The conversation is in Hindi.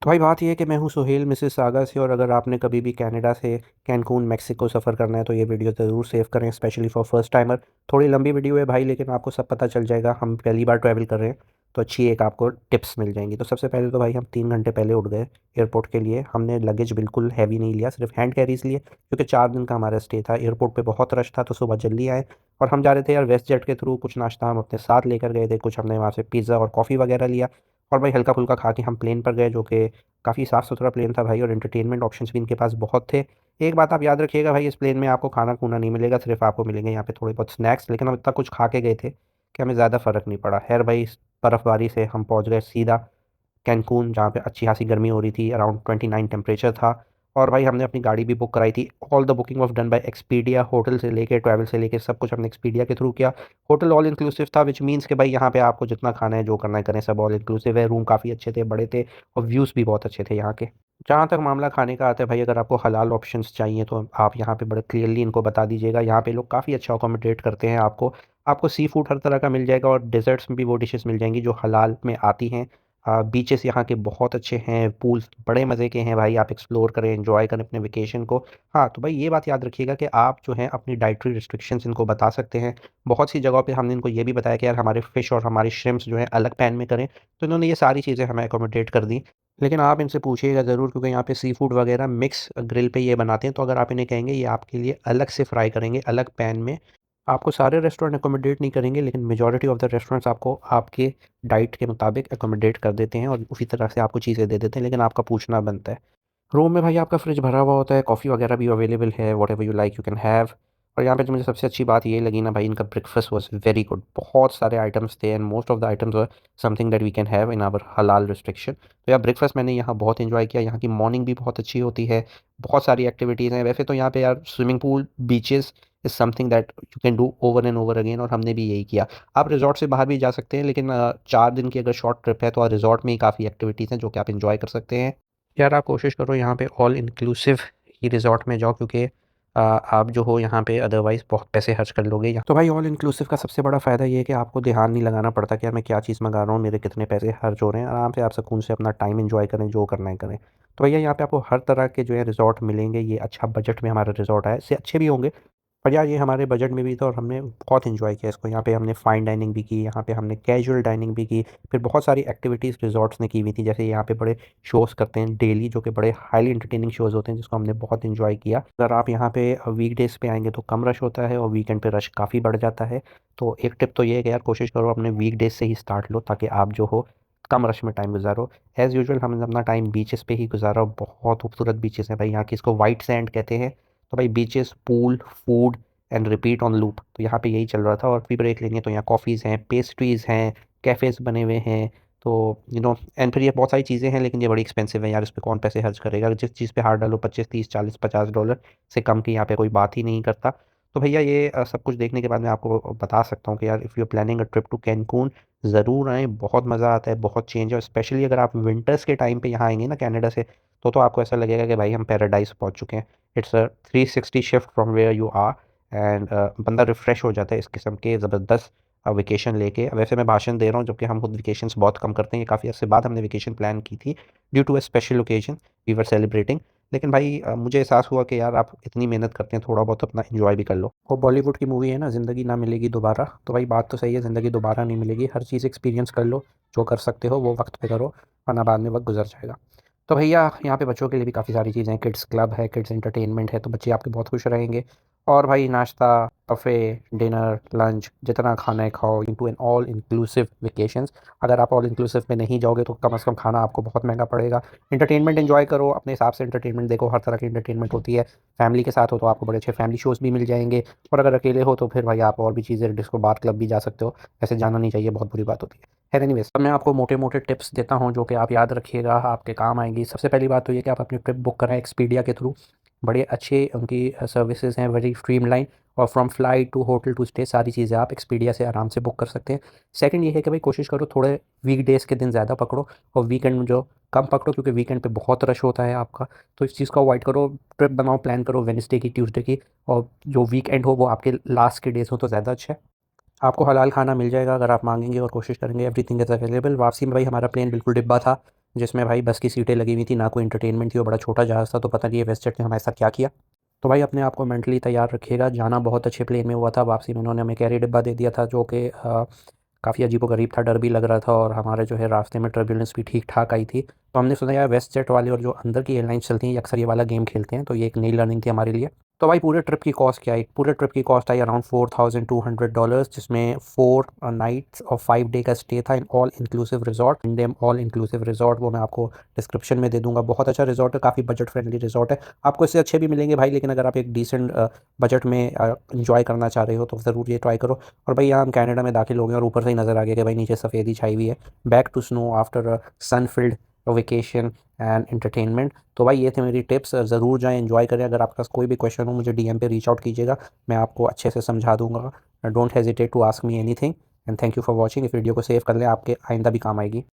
तो भाई बात ये है कि मैं हूँ सुहेल मिसेस सागा से। और अगर आपने कभी भी कनाडा से कैनकून मेक्सिको सफ़र करना है तो ये वीडियो ज़रूर सेव करें, स्पेशली फॉर फर्स्ट टाइमर। थोड़ी लंबी वीडियो है भाई, लेकिन आपको सब पता चल जाएगा। हम पहली बार ट्रैवल कर रहे हैं तो अच्छी एक आपको टिप्स मिल जाएंगी। तो सबसे पहले तो भाई हम 3 घंटे पहले उठ गए एयरपोर्ट के लिए। हमने लगेज बिल्कुल हैवी नहीं लिया, सिर्फ हैंड कैरीज लिए, क्योंकि 4 दिन का हमारा स्टे था। एयरपोर्ट पे बहुत रश था तो सुबह जल्दी आए। और हम जा रहे थे यार वेस्ट जेट के थ्रू। कुछ नाश्ता हम अपने साथ लेकर गए थे, कुछ हमने वहाँ से पिज़्ज़ा और कॉफ़ी वगैरह लिया। और भाई हल्का फुल्का खा के हम प्लेन पर गए, जो कि काफ़ी साफ़ सुथरा प्लेन था भाई। और एंटरटेनमेंट ऑप्शंस भी इनके पास बहुत थे। एक बात आप याद रखिएगा भाई, इस प्लेन में आपको खाना खूना नहीं मिलेगा, सिर्फ आपको मिलेंगे यहाँ पे थोड़े बहुत स्नैक्स। लेकिन हम इतना कुछ खा के गए थे कि हमें ज़्यादा फ़र्क नहीं पड़ा। खैर भाई, इस बर्फ़बारी से हम पहुँच गए सीधा कैनकून, जहाँ पे अच्छी खासी गर्मी हो रही थी, अराउंड 29 टेम्परेचर था। और भाई हमने अपनी गाड़ी भी बुक कराई थी। All the booking of done by Expedia. Hotel से लेके ट्रैवल से लेके सब कुछ हमने एक्सपीडिया के थ्रू किया। होटल ऑल इंक्लूसिव था, विच मीन्स कि भाई यहाँ पे आपको जितना खाना है, जो करना है करें, सब ऑल इंक्लूसिव है। रूम काफ़ी अच्छे थे, बड़े थे, और व्यूज़ भी बहुत अच्छे थे यहाँ के। जहाँ तक मामला खाने का आता है भाई, अगर आपको हलाल ऑप्शंस चाहिए तो आप यहाँ पे बड़े क्लियरली इनको बता दीजिएगा। यहाँ पे लोग काफ़ी अच्छा अकोमोडेट करते हैं आपको। आपको सी फूड हर तरह का मिल जाएगा, और डेजर्ट्स में भी वो डिशेस मिल जाएंगी जो हलाल में आती हैं। बीचेस यहाँ के बहुत अच्छे हैं, पूल्स बड़े मज़े के हैं भाई। आप एक्सप्लोर करें, एंजॉय करें अपने वेकेशन को। हाँ तो भाई ये बात याद रखिएगा कि आप जो है अपनी डाइटरी रिस्ट्रिक्शंस इनको बता सकते हैं। बहुत सी जगहों पे हमने इनको ये भी बताया कि यार हमारे फ़िश और हमारी श्रिम्प्स जो है अलग पैन में करें, तो इन्होंने ये सारी चीज़ें हमें अकोमोडेट कर दी। लेकिन आप इनसे पूछिएगा ज़रूर, क्योंकि यहाँ पे सी फूड वगैरह मिक्स ग्रिल पे ये बनाते हैं। तो अगर आप इन्हें कहेंगे, ये आपके लिए अलग से फ्राई करेंगे अलग पैन में। आपको सारे रेस्टोरेंट अकोमोडेट नहीं करेंगे, लेकिन मेजॉरिटी ऑफ द रेस्टोरेंट्स आपको आपके डाइट के मुताबिक अकोमोडेट कर देते हैं, और उसी तरह से आपको चीज़ें दे देते हैं। लेकिन आपका पूछना बनता है। रूम में भाई आपका फ्रिज भरा हुआ होता है, कॉफ़ी वगैरह भी अवेलेबल है, what ever you like you can have. और यहाँ पे जो मुझे सबसे अच्छी बात ये लगी ना भाई, इनका ब्रेकफास्ट वॉज वेरी गुड। बहुत सारे आइटम्स थे, and most of the items were something that we can have in our हलाल रिस्ट्रिक्शन। तो यार ब्रेकफास्ट मैंने यहाँ बहुत इंजॉय किया। यहाँ की मॉर्निंग भी बहुत अच्छी होती है, बहुत सारी एक्टिविटीज़ हैं। वैसे तो यहाँ पे यार swimming pool, beaches is something that you can do over and over again, और हमने भी यही किया। आप रिजॉर्ट से बाहर भी जा सकते हैं, लेकिन 4 दिन की अगर शॉर्ट ट्रिप है तो रिजॉर्ट में ही काफ़ी एक्टिविटीज़ हैं जो कि आप इंजॉय कर सकते हैं। यार आप कोशिश करो यहाँ पे ऑल इंक्लूसिव ही रिजॉर्ट में जाओ, क्योंकि आप जो हो यहाँ पे अदरवाइज़ बहुत पैसे खर्च कर लोगे। तो भाई ऑल इंक्लूसिव का सबसे बड़ा फ़ायदा ये है कि आपको ध्यान नहीं लगाना पड़ता कि यार मैं क्या चीज़ मंगा रहा हूँ, मेरे कितने पैसे खर्च हो रहे हैं। आराम से आप सुकून से अपना टाइम एंजॉय करें, जो करना है करें। तो भैया यहाँ पे आपको हर तरह के जो है रिजॉर्ट मिलेंगे। ये अच्छा बजट में हमारा रिजॉर्ट है, इससे अच्छे भी होंगे, पर यार ये हमारे बजट में भी था, और हमने बहुत इन्जॉय किया इसको। यहाँ पे हमने फ़ाइन डाइनिंग भी की, यहाँ पे हमने कैजुअल डाइनिंग भी की। फिर बहुत सारी एक्टिविटीज़ रिजॉर्ट्स ने की हुई थी, जैसे यहाँ पे बड़े शोज़ करते हैं डेली, जो कि बड़े हाईली इंटरटेनिंग शोज़ होते हैं, जिसको हमने बहुत इन्जॉय किया। अगर आप यहाँ पे वीक डेज़ पे आएंगे तो कम रश होता है, और वीकेंड पे रश काफ़ी बढ़ जाता है। तो एक टिप तो ये है कि यार कोशिश करो अपने वीक डेज से ही स्टार्ट लो, ताकि आप जो हो कम रश में टाइम गुजारो। एज़ यूजुअल हमने अपना टाइम बीचेस पे ही गुजारा। बहुत खूबसूरत बीचेस हैं भाई यहाँ की, इसको वाइट सैंड कहते हैं। तो भाई beaches, pool, food and repeat on loop, तो यहाँ पे यही चल रहा था। और फिर ब्रेक लेनी है तो यहाँ कॉफ़ीज़ हैं, पेस्ट्रीज़ हैं, कैफ़ेज़ बने हुए हैं। तो एंड फिर ये बहुत सारी चीज़ें हैं, लेकिन ये बड़ी एक्सपेंसिव है यार, इस पे कौन पैसे खर्च करेगा। जिस चीज़ पे हाथ डालो 25, 30, 40, 50 डॉलर से कम की यहाँ पे कोई बात ही नहीं करता। तो भैया ये सब कुछ देखने के बाद मैं आपको बता सकता हूँ कि यार if you are planning a trip to Cancun, ज़रूर आएँ। बहुत मज़ा आता है, बहुत चेंज है, और स्पेशली अगर आप विंटर्स के टाइम पे यहाँ आएंगे ना कनाडा से, तो आपको ऐसा लगेगा कि भाई हम पैराडाइज पहुँच चुके हैं। It's a 360 shift from where you are. एंड बंदा रिफ़्रेश हो जाता है इस किस्म के ज़बरदस्त वेकेशन लेके। वैसे मैं भाषण दे रहा हूँ, जबकि हम खुद वेकेशंस बहुत कम करते हैं। ये काफ़ी अर्से बाद हमने वेकेशन प्लान की थी, due to a special occasion we were celebrating. लेकिन भाई मुझे एहसास हुआ कि यार आप इतनी मेहनत करते हैं, थोड़ा बहुत अपना एंजॉय भी कर लो। वो बॉलीवुड की मूवी है ना, ज़िंदगी ना मिलेगी दोबारा। तो भाई बात तो सही है, ज़िंदगी दोबारा नहीं मिलेगी। हर चीज़ एक्सपीरियंस कर लो, जो कर सकते हो वो वक्त पे करो, वरना बाद में वक्त गुजर जाएगा। तो भैया यहाँ पे बच्चों के लिए भी काफ़ी सारी चीज़ें हैं। किड्स क्लब है, किड्स एंटरटेनमेंट है, तो बच्चे आपके बहुत खुश रहेंगे। और भाई नाश्ता, बफ़े, डिनर, लंच, जितना खाना है खाओ, into an all inclusive vacations. अगर आप ऑल इंक्लूसिव में नहीं जाओगे तो कम से कम खाना आपको बहुत महंगा पड़ेगा। एंटरटेनमेंट एंजॉय करो अपने हिसाब से, एंटरटेनमेंट देखो, हर तरह की एंटरटेनमेंट होती है। फैमिली के साथ हो तो आपको बड़े अच्छे फैमिली शोज़ भी मिल जाएंगे, और अगर अकेले हो तो फिर भाई आप और भी चीज़ें, डिस्को बार क्लब भी जा सकते हो। ऐसे जाना नहीं चाहिए, बहुत बुरी बात होती है। खैर एनीवेज़, अब मैं आपको मोटे मोटे टिप्स देता हूँ जो कि आप याद रखिएगा, आपके काम आएंगी। सबसे पहली बात तो ये कि आप अपनी ट्रिप बुक कराएं एक्सपीडिया के थ्रू। बड़े अच्छे उनकी सर्विसेज हैं, वेरी स्ट्रीमलाइन। और from flight to hotel to stay, सारी चीज़ें आप एक्सपीडिया से आराम से बुक कर सकते हैं। सेकंड ये है कि भाई कोशिश करो थोड़े वीक डेज़ के दिन ज़्यादा पकड़ो, और वीकेंड में जो कम पकड़ो, क्योंकि वीकेंड पे बहुत रश होता है आपका। तो इस चीज़ को अवॉइड करो। ट्रिप बनाओ, प्लान करो वेडनेसडे की, ट्यूसडे की, और जो वीकेंड हो वो आपके लास्ट के डेज़ हो तो ज़्यादा अच्छा है। आपको हलाल खाना मिल जाएगा अगर आप मांगेंगे और कोशिश करेंगे, एवरीथिंग इज़ अवेलेबल। वापसी में भाई हमारा प्लेन बिल्कुल डिब्बा था, जिसमें भाई बस की सीटें लगी हुई थी, ना कोई एंटरटेनमेंट थी, वो बड़ा छोटा जहाज़ था। तो पता नहीं ये वेस्टजेट ने हमारे साथ क्या किया। तो भाई अपने आप को मेंटली तैयार रखिएगा, जाना बहुत अच्छे प्लेन में हुआ था, वापसी में उन्होंने हमें कैरी डिब्बा दे दिया था जो कि काफ़ी अजीबोगरीब था, डर भी लग रहा था और हमारे जो है रास्ते में टर्बुलेंस भी ठीक ठाक आई थी। तो हमने सोचा यार वेस्ट जेट वाले और जो अंदर की एयरलाइंस चलती हैं ये अक्सर ये वाला गेम खेलते हैं, तो ये एक नई लर्निंग थी हमारे लिए। तो भाई पूरे ट्रिप की कॉस्ट क्या आई? पूरे ट्रिप की कॉस्ट आई अराउंड $4,200, जिसमें 4 नाइट्स और 5 डे का स्टे था इन ऑल इंक्लूसिव रिजॉर्ट। इंडेम ऑल इंक्लूसिव रिजॉर्ट वो मैं आपको डिस्क्रिप्शन में दे दूंगा। बहुत अच्छा रिजॉर्ट है, काफ़ी बजट फ्रेंडली रिजॉर्ट है। आपको इससे अच्छे भी मिलेंगे भाई, लेकिन अगर आप एक डिसेंट बजट में इंजॉय करना चाह रहे हो तो ज़रूर ये ट्राई करो। और भाई यहाँ हम कनाडा में दाखिल हो गए और ऊपर से ही नज़र आ गया कि भाई नीचे सफ़ेदी छाई हुई है। Back to snow after sun filled vacation and entertainment. तो भाई ये थे मेरी टिप्स, ज़रूर जाएं, एंजॉय करें। अगर आपके पास कोई भी क्वेश्चन हो मुझे डीएम पे रीच आउट कीजिएगा, मैं आपको अच्छे से समझा दूंगा। Don't hesitate to ask me anything and thank you for watching. इस वीडियो को सेव कर लें, आपके आइंदा भी काम आएगी।